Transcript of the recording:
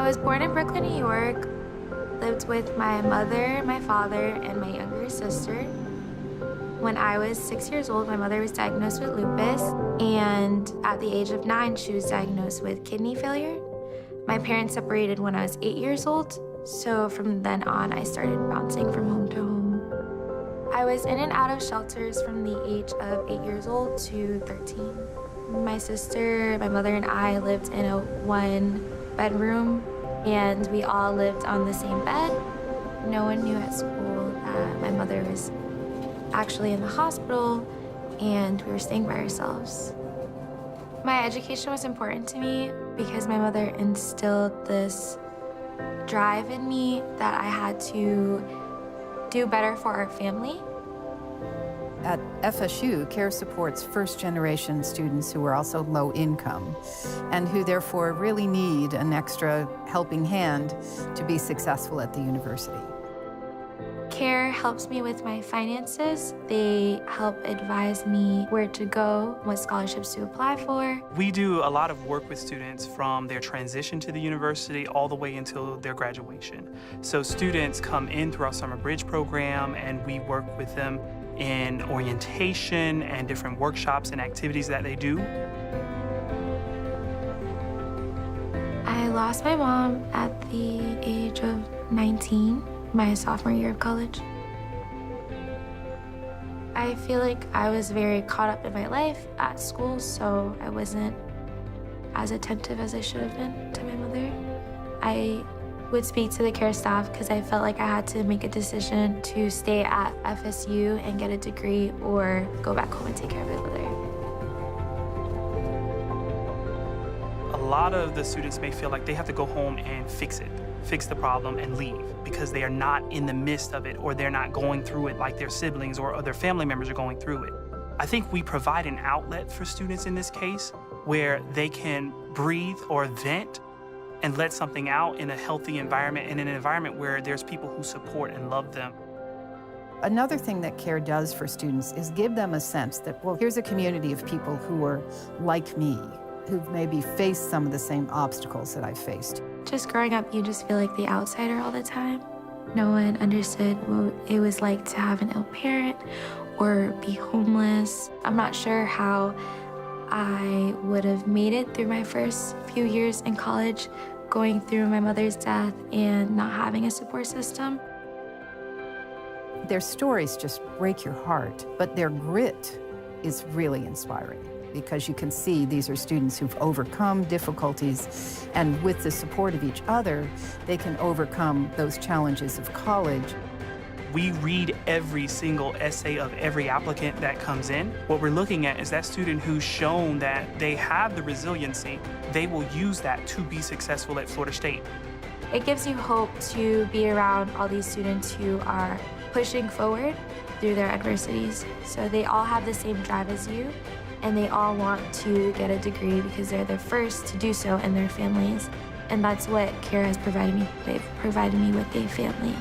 I was born in Brooklyn, New York, lived with my mother, my father, and my younger sister. When I was 6 years old, my mother was diagnosed with lupus, and at the age of 9, she was diagnosed with kidney failure. My parents separated when I was 8 years old, so from then on, I started bouncing from home to home. I was in and out of shelters from the age of 8 years old to 13. My sister, my mother, and I lived in a one-bedroom, and we all lived on the same bed. No one knew at school that my mother was actually in the hospital, and we were staying by ourselves. My education was important to me because my mother instilled this drive in me that I had to do better for our family. At FSU, CARE supports first-generation students who are also low income and who therefore really need an extra helping hand to be successful at the university. CARE helps me with my finances. They help advise me where to go, what scholarships to apply for. We do a lot of work with students from their transition to the university all the way until their graduation. So students come in through our Summer Bridge program, and we work with them in orientation and different workshops and activities that they do. I lost my mom at the age of 19. My sophomore year of college. I feel like I was very caught up in my life at school, so I wasn't as attentive as I should have been to my mother. I would speak to the CARE staff because I felt like I had to make a decision to stay at FSU and get a degree or go back home and take care of my mother. A lot of the students may feel like they have to go home and fix the problem and leave because they are not in the midst of it, or they're not going through it like their siblings or other family members are going through it. I think we provide an outlet for students in this case where they can breathe or vent and let something out in a healthy environment, in an environment where there's people who support and love them. Another thing that CARE does for students is give them a sense that, well, here's a community of people who are like me, who've maybe faced some of the same obstacles that I've faced. Just growing up, you just feel like the outsider all the time. No one understood what it was like to have an ill parent or be homeless. I'm not sure how I would have made it through my first few years in college, going through my mother's death and not having a support system. Their stories just break your heart, but their grit is really inspiring, because you can see these are students who've overcome difficulties, and with the support of each other, they can overcome those challenges of college. We read every single essay of every applicant that comes in. What we're looking at is that student who's shown that they have the resiliency, they will use that to be successful at Florida State. It gives you hope to be around all these students who are pushing forward through their adversities. So they all have the same drive as you, and they all want to get a degree because they're the first to do so in their families. And that's what CARE has provided me. They've provided me with a family.